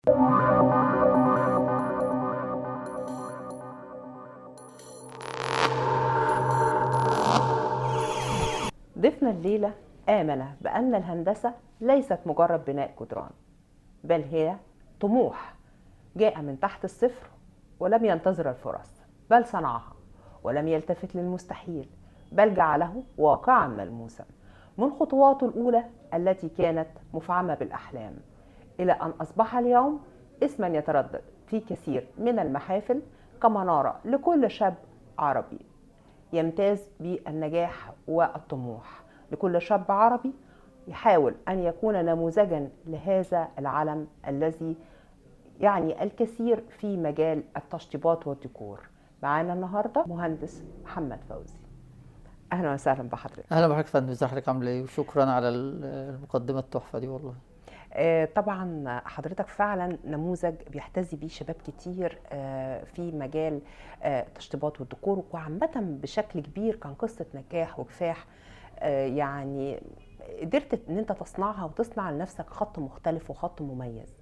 ضيفنا الليلة آمن بأن الهندسة ليست مجرد بناء جدران، بل هي طموح جاء من تحت الصفر ولم ينتظر الفرص، بل صنعها ولم يلتفت للمستحيل، بل جعله واقعا ملموسا من خطواته الأولى التي كانت مفعمة بالأحلام إلى أن أصبح اليوم اسما يتردد في كثير من المحافل كمنارة لكل شاب عربي يمتاز بالنجاح والطموح، لكل شاب عربي يحاول أن يكون نموذجا لهذا العلم الذي يعني الكثير في مجال التشطيبات والديكور. معانا النهارده مهندس محمد فوزي. اهلا وسهلا بحضرتك. اهلا بحضرتك يا فندم، ازي حضرتك، عامل ايه؟ وشكرا على المقدمه التحفه دي والله. طبعا حضرتك فعلا نموذج بيحتذي بيه شباب كتير في مجال التشطيبات والديكور، وعامه بشكل كبير كان قصه نجاح وكفاح. يعني قدرت ان انت تصنعها وتصنع لنفسك خط مختلف وخط مميز.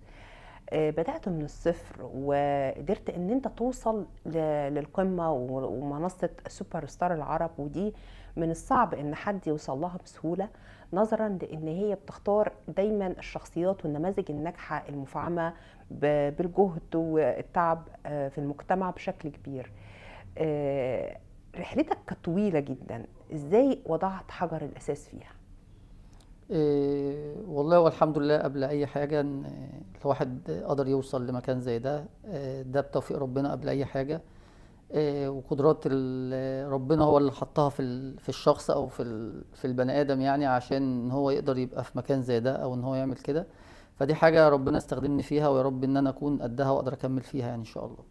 بدأت من الصفر وقدرت ان انت توصل للقمة ومنصة سوبر ستار العرب، ودي من الصعب ان حد يوصل لها بسهولة، نظرا لان هي بتختار دايما الشخصيات والنماذج الناجحة المفعمة بالجهد والتعب في المجتمع بشكل كبير. رحلتك كانت طويلة جدا، ازاي وضعت حجر الاساس فيها؟ والله والحمد لله قبل اي حاجه ان الواحد قدر يوصل لمكان زي ده، ده بتوفيق ربنا قبل اي حاجه. وقدرات ربنا هو اللي حطها في الشخص او في البني ادم، يعني عشان هو يقدر يبقى في مكان زي ده او ان هو يعمل كده. فدي حاجه ربنا استخدمني فيها، ويا رب ان انا اكون قدها واقدر اكمل فيها يعني ان شاء الله.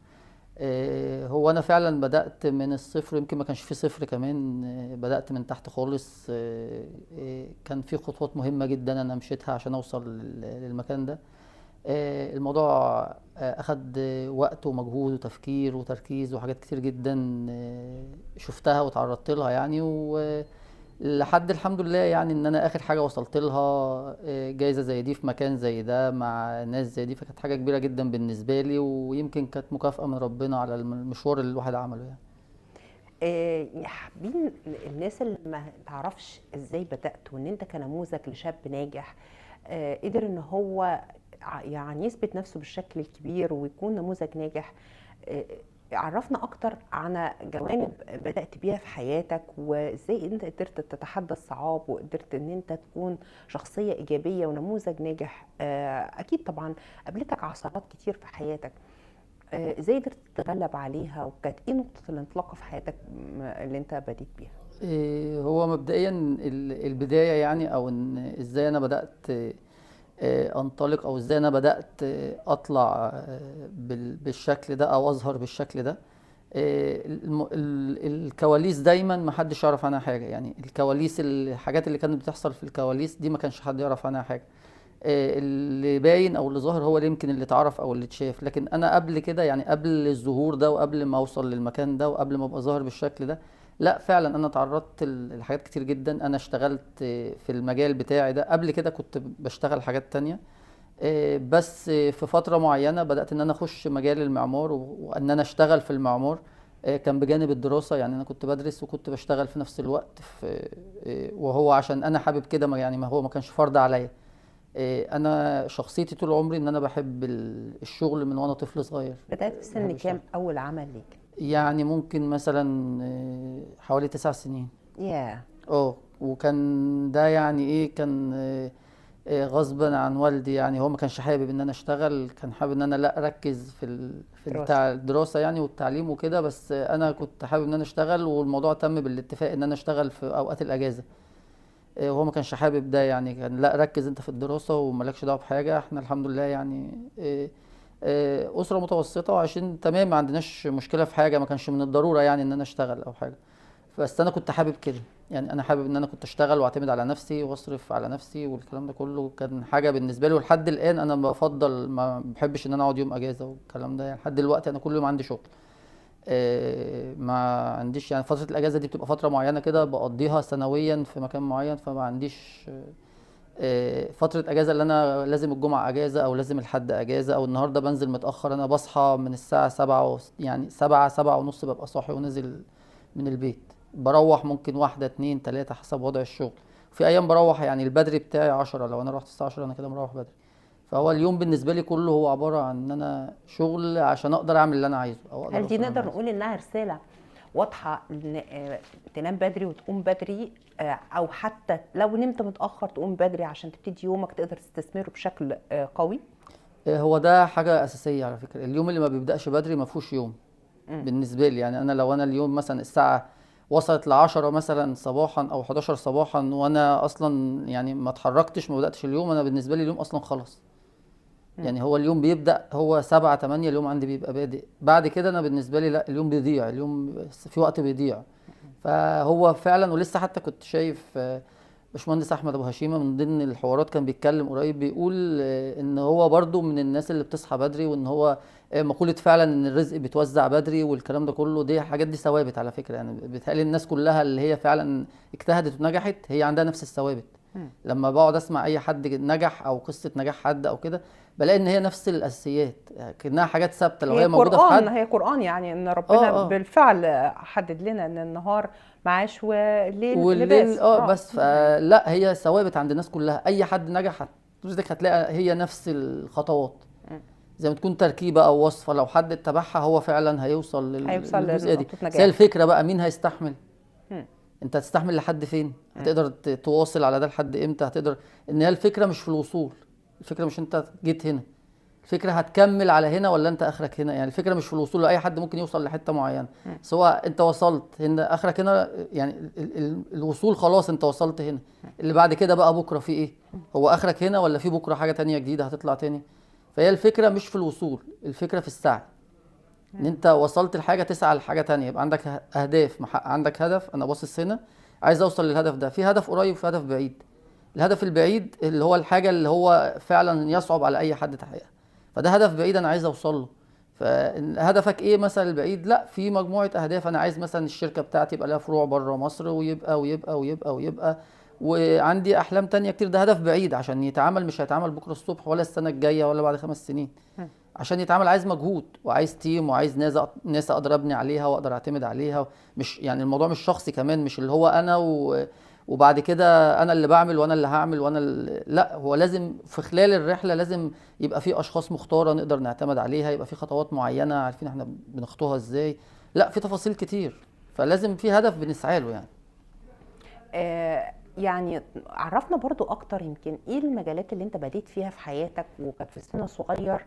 هو انا فعلا بدأت من الصفر، يمكن ما كانش في صفر كمان. بدأت من تحت خالص. كان في خطوات مهمة جدا انا مشيتها عشان اوصل للمكان ده. الموضوع اخد وقت ومجهود وتفكير وتركيز وحاجات كتير جدا شفتها وتعرضت لها يعني، لحد الحمد لله يعني ان انا اخر حاجه وصلت لها جايزه زي دي في مكان زي ده مع ناس زي دي، فكانت حاجه كبيره جدا بالنسبه لي، ويمكن كانت مكافاه من ربنا على المشوار اللي الواحد عمله يعني. حابين الناس اللي ما تعرفش ازاي بدأت، وان انت كنموذج لشاب ناجح قدر ان هو يعني يثبت نفسه بالشكل الكبير ويكون نموذج ناجح. عرفنا اكتر عن جوانب بدأت بيها في حياتك، وازاي انت قدرت تتحدى الصعاب وقدرت ان انت تكون شخصية ايجابية ونموذج ناجح. اكيد طبعا قابلتك عثرات كتير في حياتك، ازاي قدرت تتغلب عليها، وكانت ايه نقطة الانطلاق في حياتك اللي انت بديت بيها؟ هو مبدئيا البدايه يعني، او ان ازاي انا بدأت انطلق، او ازاي انا بدأت اطلع بالشكل ده او اظهر بالشكل ده. الكواليس دايما ما حدش يعرف عنها حاجه، يعني الكواليس، الحاجات اللي كانت بتحصل في الكواليس دي ما كانش حد يعرف عنها حاجه. اللي باين او اللي ظاهر هو اللي يمكن اللي اتعرف او اللي اتشاف، لكن انا قبل كده يعني قبل الظهور ده وقبل ما اوصل للمكان ده وقبل ما ابقى ظاهر بالشكل ده، لا فعلا انا تعرضت لحاجات كتير جدا. انا اشتغلت في المجال بتاعي ده قبل كده، كنت بشتغل حاجات تانية. بس في فترة معينة بدأت ان انا اخش مجال المعمار وان انا اشتغل في المعمار. كان بجانب الدراسة، يعني انا كنت بدرس وكنت بشتغل في نفس الوقت وهو عشان انا حابب كده، يعني ما هو ما كانش فرض عليا. انا شخصيتي طول عمري ان انا بحب الشغل من وانا طفل صغير. بدأت في سن كام اول عمل ليك؟ يعني ممكن مثلا حوالي 9 سنين. ياه. وكان ده يعني ايه، كان غصبا عن والدي، يعني هو ما كانش حابب ان انا اشتغل، كان حابب ان انا لا اركز في بتاع الدراسه يعني والتعليم وكده، بس انا كنت حابب ان انا اشتغل، والموضوع تم بالاتفاق ان انا اشتغل في اوقات الاجازه. وهو ما كانش حابب ده، يعني كان لا ركز انت في الدراسه ومالكش دعوه بحاجه. احنا الحمد لله يعني اسره متوسطه وعايشين تمام، ما عندناش مشكله في حاجه، ما كانش من الضروره يعني ان انا اشتغل او حاجه. بس انا كنت حابب كده، يعني انا حابب ان انا كنت اشتغل واعتمد على نفسي واصرف على نفسي، والكلام ده كله كان حاجه بالنسبه لي. ولحد الان انا بفضل، ما بحبش ان انا اقعد يوم اجازه والكلام ده، يعني لحد دلوقتي انا كل يوم عندي شغل. ما عنديش يعني فتره الاجازه دي بتبقى فتره معينه كده بقضيها سنويا في مكان معين، فما عنديش فترة اجازة اللي انا لازم الجمعة اجازة او لازم الحد اجازة او النهاردة بنزل متأخر، انا بصحى من الساعة 7 يعني 7 7:30 ببقى صاحي ونازل من البيت. بروح ممكن 1 2 3 حسب وضع الشغل. في ايام بروح يعني البدري بتاعي 10، لو انا رحت الساعة 10 انا كده مروح بدري. فهو اليوم بالنسبة لي كله هو عبارة عن ان انا شغل عشان اقدر اعمل اللي انا عايزه او اقدر هل دي اوصل اللي انا نقدر عايزه. نقول انها رسالة واضحة ان تنام بدري وتقوم بدري، او حتى لو نمت متأخر تقوم بدري عشان تبتدي يومك تقدر تستثمره بشكل قوي؟ هو ده حاجة أساسية على فكرة. اليوم اللي ما بيبدأش بدري ما فيهوش يوم مم. بالنسبة لي. يعني أنا لو أنا اليوم مثلا الساعة وصلت ل10 مثلا صباحا أو 11 صباحا وأنا أصلا يعني ما اتحركتش ما بدأتش اليوم، أنا بالنسبة لي اليوم أصلا خلاص. مم. يعني هو اليوم بيبدأ هو 7 8 اليوم عندي بيبقى بادئ. بعد كده أنا بالنسبة لي لا، اليوم بيضيع، اليوم في وقت بيضيع. فهو فعلا، ولسه حتى كنت شايف باشمهندس احمد ابو هشيمه من ضمن الحوارات كان بيتكلم قريب بيقول ان هو برضو من الناس اللي بتصحى بدري، وان هو مقولة فعلا ان الرزق بيتوزع بدري والكلام ده كله، دي حاجات دي ثوابت على فكرة. يعني بيتهيألي الناس كلها اللي هي فعلا اجتهدت ونجحت هي عندها نفس الثوابت. مم. لما بقعد اسمع اي حد نجح او قصة نجاح حد او كده بلاقي ان هي نفس الاساسيات، كأنها حاجات ثابتة لو هي هي موجودة في قرآن، حد. هي قرآن، يعني ان ربنا اه بالفعل حدد لنا ان النهار معاش والليل والليل لباس. بس دي حقيقة. فلا، هي ثوابت عند الناس كلها. اي حد نجح حضرتك هتلاقي هي نفس الخطوات، مم. زي ما تكون تركيبة او وصفة لو حد اتبعها هو فعلا هيوصل هيوصل للجزئية دي. لنقطة بس هي نجاح. الفكرة بقى مين هيستحمل. مم. انت هتستحمل لحد فين؟ مم. هتقدر تواصل على ده لحد امتى؟ هتقدر. ان هي الفكرة مش في الوصول، الفكرة مش انت جيت هنا، الفكرة هتكمل على هنا ولا انت اخرك هنا. يعني الفكرة مش في الوصول، اي حد ممكن يوصل لحتة معينة مم. سواء انت وصلت هنا اخرك هنا. يعني الوصول خلاص انت وصلت هنا، اللي بعد كده بقى بكرة في ايه؟ هو اخرك هنا ولا في بكرة حاجة تانية جديدة هتطلع تاني؟ فهي الفكرة مش في الوصول، الفكرة في السعي. ان انت وصلت لحاجة تسعى لحاجة تانية، يبقى عندك اهداف، عندك هدف انا باصص هنا عايز اوصل للهدف ده. في هدف قريب وفي هدف بعيد. الهدف البعيد اللي هو الحاجة اللي هو فعلا يصعب على اي حد تحقيقها، فده هدف بعيد انا عايز اوصل له. فهدفك ايه مثلا البعيد؟ لا، في مجموعة اهداف. انا عايز مثلا الشركة بتاعتي يبقى لها فروع بره مصر، ويبقى ويبقى ويبقى ويبقى وعندي احلام تانية كتير. ده هدف بعيد عشان يتعمل، مش هيتعمل بكرة الصبح ولا السنة الجاية ولا بعد 5 سنين. مم. عشان يتعمل عايز مجهود وعايز تيم وعايز ناس اقدر ابني عليها واقدر اعتمد عليها. مش يعني الموضوع مش شخصي كمان، مش اللي هو انا وبعد كده انا اللي بعمل وانا اللي هعمل وانا لا، هو لازم في خلال الرحله لازم يبقى في اشخاص مختاره نقدر نعتمد عليها، يبقى في خطوات معينه عارفين احنا بنخطوها ازاي. لا، في تفاصيل كتير، فلازم في هدف بنسعى له يعني. يعني عرفنا برضو اكتر، يمكن ايه المجالات اللي انت بديت فيها في حياتك وكانت في سن صغير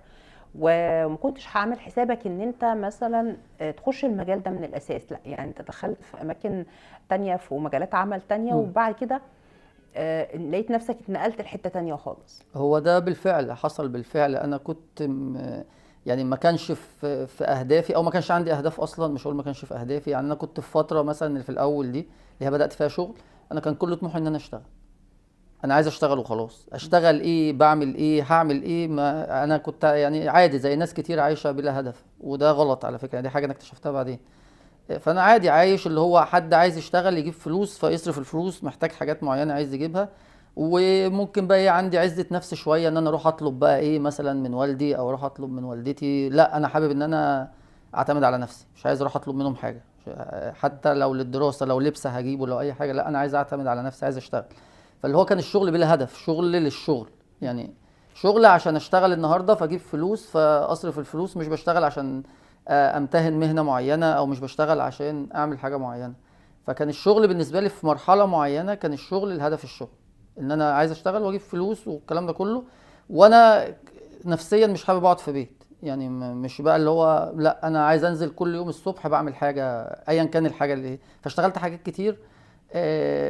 وما كنتش هعمل حسابك ان انت مثلا تخش المجال ده من الاساس، لا يعني انت دخلت في اماكن تانية في مجالات عمل تانية مم. وبعد كده لقيت نفسك اتنقلت لحتة تانية خالص؟ هو ده بالفعل حصل. بالفعل انا كنت يعني ما كانش في اهدافي، او ما كانش عندي اهداف اصلا. مش هقول ما كانش في اهدافي، يعني انا كنت في فتره مثلا اللي في الاول دي اللي هي بدات فيها شغل، انا كان كل طموحي ان انا اشتغل. انا عايز اشتغل وخلاص. اشتغل ايه؟ بعمل ايه؟ هعمل ايه؟ ما انا كنت يعني عادي زي ناس كتير عايشه بلا هدف، وده غلط على فكره. دي حاجه انا اكتشفتها بعدين. فانا عادي عايش اللي هو حد عايز يشتغل يجيب فلوس فيصرف الفلوس، محتاج حاجات معينه عايز يجيبها. وممكن بقى ايه، عندي عزة نفس شويه ان انا اروح اطلب بقى ايه مثلا من والدي او اروح اطلب من والدتي. لا، انا حابب ان انا اعتمد على نفسي، مش عايز اروح اطلب منهم حاجه. حتى لو للدراسه، لو لبس هجيبه، لو اي حاجه، لا انا عايز اعتمد على نفسي، عايز اشتغل. فاللي هو كان الشغل بلا هدف، شغل للشغل يعني. شغل عشان اشتغل النهارده فاجيب فلوس فاصرف الفلوس، مش بشتغل عشان امتهن مهنة معينة، او مش بشتغل عشان اعمل حاجة معينة. فكان الشغل بالنسبة لي في مرحلة معينة كان الشغل الهدف، الشغل ان انا عايز اشتغل واجيب فلوس والكلام ده كله. وانا نفسيا مش حابب اقعد في بيت. يعني مش بقى اللي هو لا، انا عايز انزل كل يوم الصبح بعمل حاجة ايا كان الحاجة اللي. فاشتغلت حاجات كتير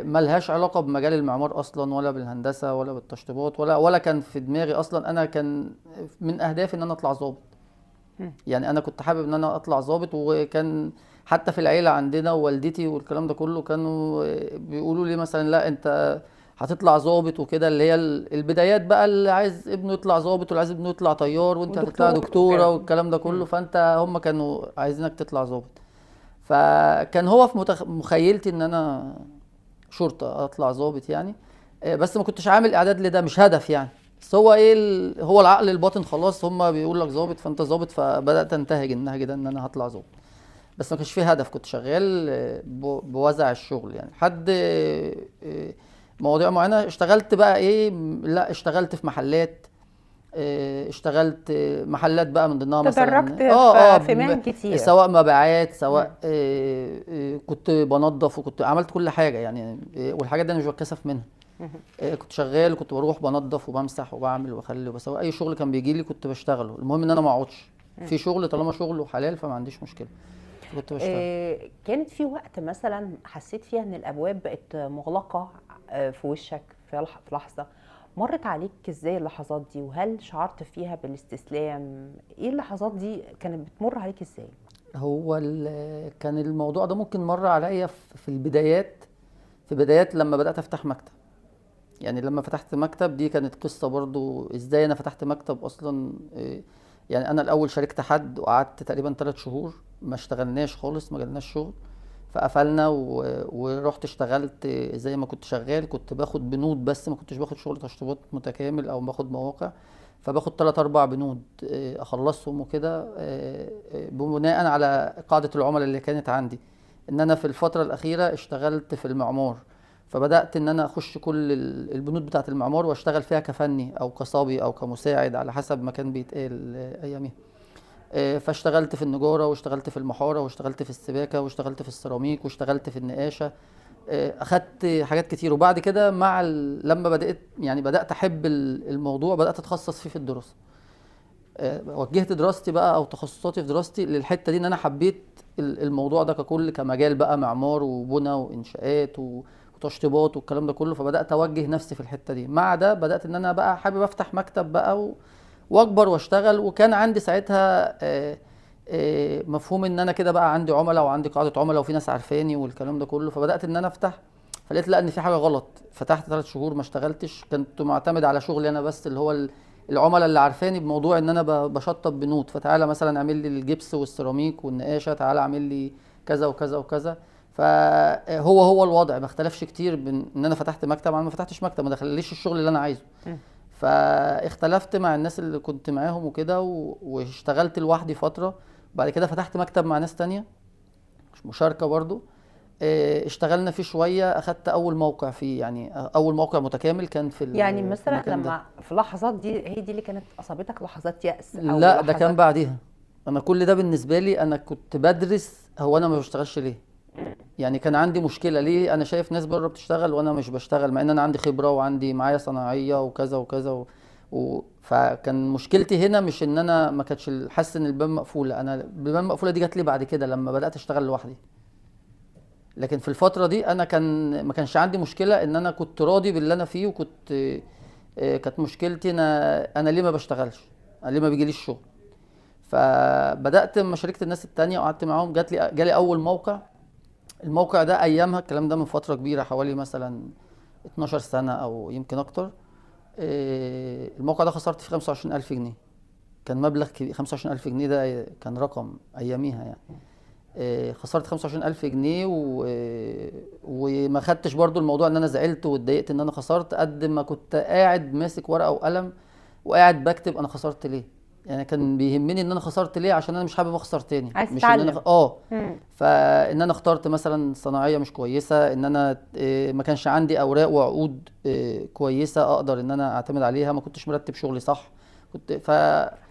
ملهاش علاقة بمجال المعمار اصلا، ولا بالهندسة، ولا بالتشطيبات، ولا كان في دماغي اصلا. انا كان من اهدافي ان انا اطلع ضابط. مم. يعني انا كنت حابب ان انا اطلع ضابط. وكان حتى في العيله عندنا ووالدتي والكلام ده كله كانوا بيقولوا لي مثلا لا انت هتطلع ضابط وكده، اللي هي البدايات بقى، اللي عايز ابنه يطلع ضابط واللي عايز ابنه يطلع طيار وانت هتطلع ودكتور دكتوره وكده. والكلام ده كله. مم. فانت هم كانوا عايزينك تطلع ضابط. فكان هو في مخيلتي ان انا شرطه اطلع ضابط يعني. بس ما كنتش عامل اعداد لده، مش هدف يعني. بس هو ايه هو العقل الباطن خلاص هم بيقول لك ظابط فانت ظابط، فبدات انتهج النهج ده ان انا هطلع ظابط. بس ما كانش فيه هدف، كنت شغال بوزع الشغل يعني لحد مواضيع معينه. اشتغلت بقى ايه، لا اشتغلت في محلات، اشتغلت محلات بقى من ضمنها تدرجت مثلا في مهن كتير. سواء مبيعات، مم. سواء كنت بنظف، وكنت عملت كل حاجه يعني. والحاجات دي انا مش بتكسف منها. مم. كنت شغال، كنت بروح بنظف وبمسح وبعمل وبخلي وبسوي اي شغل كان بيجي لي كنت بشتغله. المهم ان انا ما اقعدش مم. في شغل، طالما شغله حلال فما عنديش مشكله، فكنت بشتغل. كانت في وقت مثلا حسيت فيها ان الابواب بقت مغلقة في وشك في لحظة؟ مرت عليك ازاي اللحظات دي؟ وهل شعرت فيها بالاستسلام؟ ايه اللحظات دي كانت بتمر عليك ازاي؟ هو كان الموضوع ده ممكن مر عليا في البدايات، في بدايات لما بدات افتح مكتب. يعني لما فتحت مكتب دي كانت قصة برضو، ازاي انا فتحت مكتب اصلا. يعني انا الاول شاركت حد وقعدت تقريبا 3 شهور ما اشتغلناش خالص، ما جالناش شغل، فقفلنا ورحت اشتغلت زي ما كنت شغال. كنت باخد بنود بس، ما كنتش باخد شغل تشطيبات متكامل او باخد مواقع. فباخد 3 4 بنود اخلصهم وكده، بناء على قاعدة العملاء اللي كانت عندي. ان انا في الفترة الاخيرة اشتغلت في المعمار، فبدأت ان انا اخش كل البنود بتاعة المعمار واشتغل فيها كفني او كصبي او كمساعد على حسب ما كان بيتقال اياميها. فاشتغلت في النجارة واشتغلت في المحارة واشتغلت في السباكة واشتغلت في السيراميك واشتغلت في النقاشة. اخدت حاجات كتير. وبعد كده مع لما بدأت يعني بدأت احب الموضوع، بدأت اتخصص فيه في الدراسة. وجهت دراستي بقى او تخصصاتي في دراستي للحتة دي، ان انا حبيت الموضوع ده ككل كمجال بقى، معمار وبنى وانشاءات وتشطيبات والكلام ده كله. فبدأت اوجه نفسي في الحتة دي. مع ده بدأت ان انا بقى حابب افتح مكتب بقى واكبر واشتغل. وكان عندي ساعتها مفهوم ان انا كده بقى عندي عملاء وعندي قاعده عملاء وفي ناس عارفاني والكلام ده كله. فبدات ان انا افتح، فلقيت لا ان في حاجه غلط. فتحت 3 شهور ما اشتغلتش، كنت معتمد على شغلي انا بس، اللي هو العملاء اللي عارفاني بموضوع ان انا بشطب بنود. فتعالى مثلا اعمل لي الجبس والسيراميك والنقاشه، تعالى اعمل لي كذا وكذا وكذا. فهو الوضع ما اختلفش كتير بين ان انا فتحت مكتب عن ما فتحتش مكتب، ما دخلليش الشغل اللي انا عايزه. فاختلفت مع الناس اللي كنت معاهم وكده واشتغلت لوحدي فترة. بعد كده فتحت مكتب مع ناس تانية، مش مشاركة برضو. اشتغلنا فيه شوية، اخدت اول موقع فيه، يعني اول موقع متكامل كان يعني في مثلا المكان ده. لما في اللحظات دي، هي دي اللي كانت اصابتك لحظات يأس او لا ده كان لحظات؟ بعديها. انا كل ده بالنسبة لي انا كنت بدرس هو انا ما بشتغلش ليه. يعني كان عندي مشكلة ليه انا شايف ناس بره بتشتغل وانا مش بشتغل، مع ان انا عندي خبرة وعندي معايا صناعية وكذا وكذا فكان مشكلتي هنا مش ان انا ما كانتش حاسس ان الباب مقفولة. انا الباب مقفولة دي جات لي بعد كده لما بدأت اشتغل لوحدي. لكن في الفترة دي انا ما كانش عندي مشكلة، ان انا كنت راضي باللي انا فيه. وكنت كانت مشكلتي انا ليه ما بشتغلش، انا ليه ما بيجيليش شغل. فبدأت لما شاركت الناس التانية وقعدت معاهم جالي اول موقع. الموقع ده ايامها، الكلام ده من فتره كبيره حوالي مثلا 12 سنه او يمكن اكتر. الموقع ده خسرت فيه 25000 جنيه. كان مبلغ كبير، 25000 جنيه ده كان رقم اياميها يعني. خسرت 25000 جنيه وما خدتش برضو الموضوع ان انا زعلت واتضايقت ان انا خسرت، قد ما كنت قاعد ماسك ورقه وقلم وقاعد بكتب انا خسرت ليه. يعني كان بيهمني ان انا خسرت ليه، عشان انا مش حابب اخسر تاني، عايز مش ان انا تتعلم. فان انا اخترت مثلا صناعيه مش كويسه، ان انا ما كانش عندي اوراق وعقود كويسه اقدر ان انا اعتمد عليها، ما كنتش مرتب شغلي صح. كنت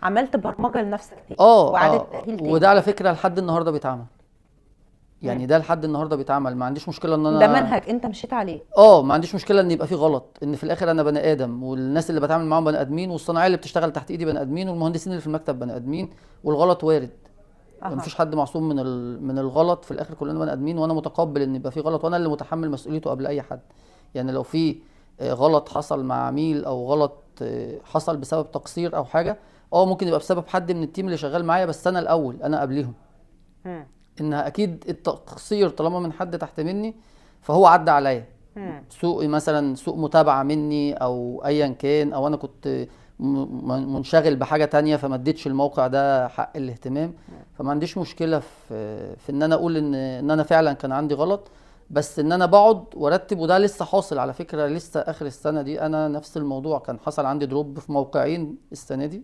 عملت برمجة لنفسك تاني وإعادة اه تأهيل وده تاني. على فكره لحد النهارده بيتعمل. مم. يعني ده لحد النهارده بيتعمل، ما عنديش مشكله ان ده انا منهج انت مشيت عليه. ما عنديش مشكله ان يبقى في غلط، ان في الاخر انا بني ادم، والناس اللي بتعامل معاهم بني ادمين، والصناعيه اللي بتشتغل تحت ايدي بني ادمين، والمهندسين اللي في المكتب بني ادمين، والغلط وارد. اها. مفيش حد معصوم من الغلط. في الاخر كلنا بني ادمين، وانا متقبل ان يبقى في غلط، وانا اللي متحمل مسؤوليته قبل اي حد. يعني لو في غلط حصل مع عميل، او غلط حصل بسبب تقصير او حاجه، ممكن يبقى بسبب حد من التيم اللي شغال معايا، بس انا الاول، انا قبليهم. مم. انها اكيد التقصير طالما من حد تحت مني فهو عدى عليا. مم. سوء مثلا، سوء متابعة مني او ايا كان، او انا كنت منشغل بحاجة تانية فما اديتش الموقع ده حق الاهتمام. فما عنديش مشكلة في ان انا اقول ان انا فعلا كان عندي غلط. بس ان انا بقعد وارتب، وده لسه حاصل على فكره، لسه اخر السنه دي انا نفس الموضوع كان حصل عندي دروب في موقعين السنه دي،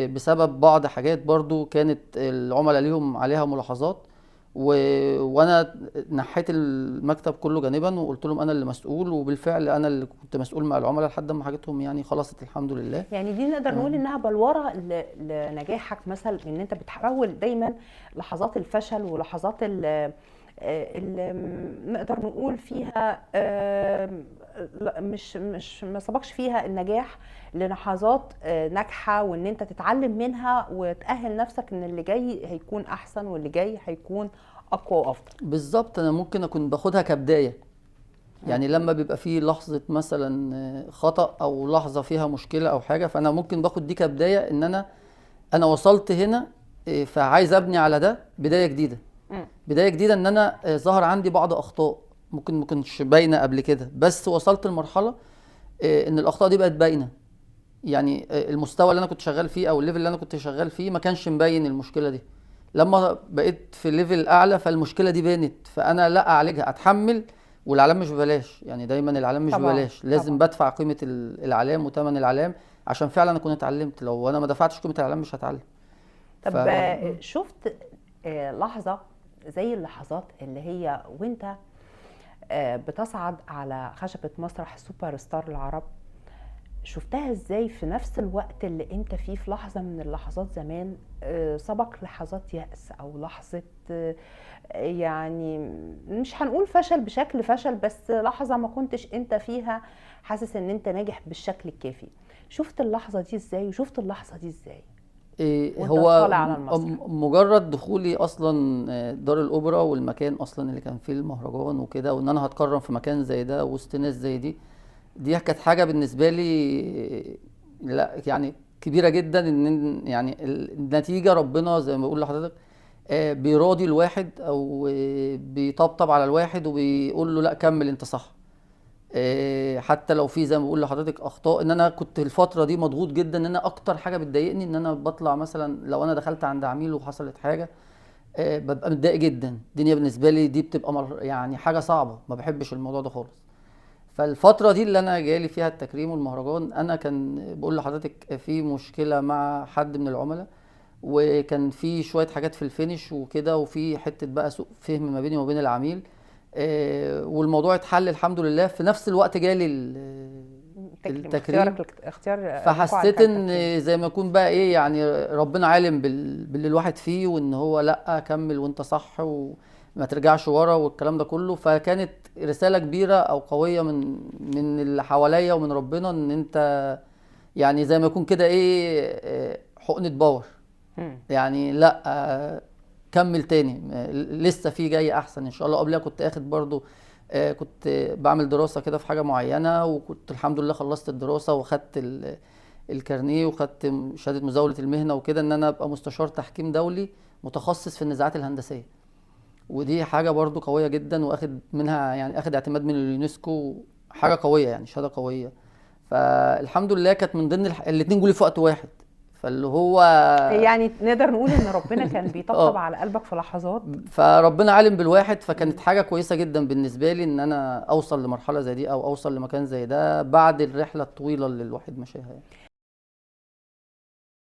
بسبب بعض حاجات برضو كانت العملاء ليهم عليها ملاحظات، و... وانا نحيت المكتب كله جانبا وقلت لهم انا اللي مسؤول، وبالفعل انا اللي كنت مسؤول مع العملاء لحد ما حاجتهم يعني خلصت الحمد لله. يعني دي نقدر نقول انها بلورة لنجاحك، مثلا ان انت بتحاول دايما لحظات الفشل ولحظات اللي نقدر نقول فيها مش ما سبقش فيها النجاح، للحظات ناجحة، وان انت تتعلم منها وتأهل نفسك ان اللي جاي هيكون احسن واللي جاي هيكون اقوى وافضل. بالظبط، انا ممكن اكون باخدها كبدايه، يعني لما بيبقى فيه لحظة مثلا خطأ او لحظة فيها مشكلة او حاجة، فانا ممكن باخد دي كبداية ان انا وصلت هنا، فعايز ابني على ده بداية جديدة. بداية جديدة ان انا ظهر عندي بعض اخطاء ممكن ما كنتش باينة قبل كده، بس وصلت لمرحلة ان الاخطاء دي بقت باينة. يعني المستوى اللي انا كنت شغال فيه او الليفل اللي انا كنت شغال فيه ما كانش مبين المشكلة دي، لما بقيت في ليفل اعلى فالمشكلة دي بانت، فانا لا اعالجها، اتحمل. والاعلام مش ببلاش، يعني دايما الاعلام مش طبعا ببلاش، لازم طبعا. بدفع قيمة الاعلام وثمن الاعلام عشان فعلا اكون اتعلمت. لو انا ما دفعتش قيمة الاعلام مش هتعلم. ف طب شفت لحظة زي اللحظات اللي هي وانت بتصعد على خشبة مسرح سوبر ستار العرب، شفتها ازاي في نفس الوقت اللي انت فيه في لحظة من اللحظات زمان سبق لحظات يأس او لحظة يعني مش هنقول فشل بشكل فشل، بس لحظة ما كنتش انت فيها حاسس ان انت ناجح بالشكل الكافي؟ شفت اللحظة دي ازاي وشفت اللحظة دي ازاي وانت هو طالع على المسرح؟ مجرد دخولي اصلا دار الاوبرا والمكان اصلا اللي كان فيه المهرجان وكده، وان انا هتكرم في مكان زي ده وسط ناس زي دي كانت حاجة بالنسبة لي لا يعني كبيرة جدا، ان يعني النتيجة ربنا زي ما بقول لحضرتك بيراضي الواحد او بيطبطب على الواحد وبيقول له لا كمل انت صح. حتى لو في زي ما بقول لحضرتك اخطاء، ان انا كنت الفترة دي مضغوط جدا، ان انا اكتر حاجة بتضايقني ان انا بطلع مثلا لو انا دخلت عند عميل وحصلت حاجة ببقى متضايق جدا. الدنيا بالنسبة لي دي بتبقى يعني حاجة صعبة، ما بحبش الموضوع ده خالص. فالفترة دي اللي انا جالي فيها التكريم والمهرجان، انا كان بقول لحضرتك في مشكلة مع حد من العملاء، وكان في شوية حاجات في الفينش وكده، وفي حتة بقى سوء فهم ما بيني وما بين العميل، والموضوع اتحل الحمد لله. في نفس الوقت جالي التكريم، اختيار فحسيت ان زي ما يكون بقى ايه، يعني ربنا عالم باللي الواحد فيه، وان هو لا كمل وانت صح وما ترجعش ورا والكلام ده كله. فكانت رسالة كبيرة او قوية من اللي حواليا ومن ربنا، ان انت يعني زي ما يكون كده ايه حقنة باور، يعني لا كمل تاني، لسه في جاي احسن ان شاء الله. قبلها كنت اخد برضو كنت بعمل دراسة كده في حاجة معينة، وكنت الحمد لله خلصت الدراسة وخدت الكارنيه وخدت شهادة مزاولة المهنة وكده، ان انا ابقى مستشار تحكيم دولي متخصص في النزاعات الهندسية. ودي حاجة برضو قوية جدا، واخد منها يعني اخد اعتماد من اليونسكو، حاجة قوية يعني شهادة قوية. فالحمد لله كانت من ضمن الاتنين جولي في وقت واحد، فاللي هو يعني نقدر نقول ان ربنا كان بيطبطب على قلبك في لحظات، فربنا عالم بالواحد. فكانت حاجة كويسة جدا بالنسبة لي ان انا اوصل لمرحلة زي دي او اوصل لمكان زي ده بعد الرحلة الطويلة اللي الواحد مشاها يعني.